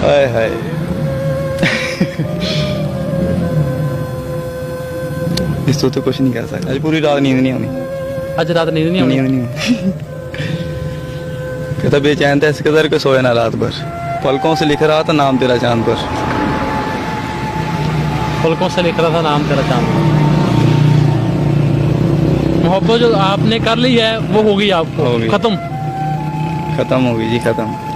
हाय हाय। इस तो कुछ नहीं कर सकता। आज पूरी रात नींद नहीं आनी। आज रात नींद नहीं आनी? नींद नहीं आनी। कहता बेचैन था इस कदर के सोए ना रात भर, पलकों से लिख रहा था नाम तेरा चांद पर। पलकों से लिख रहा था नाम तेरा चांद। मोहब्बत जो आपने कर ली है वो होगी आपको होगी। खत्म। खत्म होगी जी, खत्म।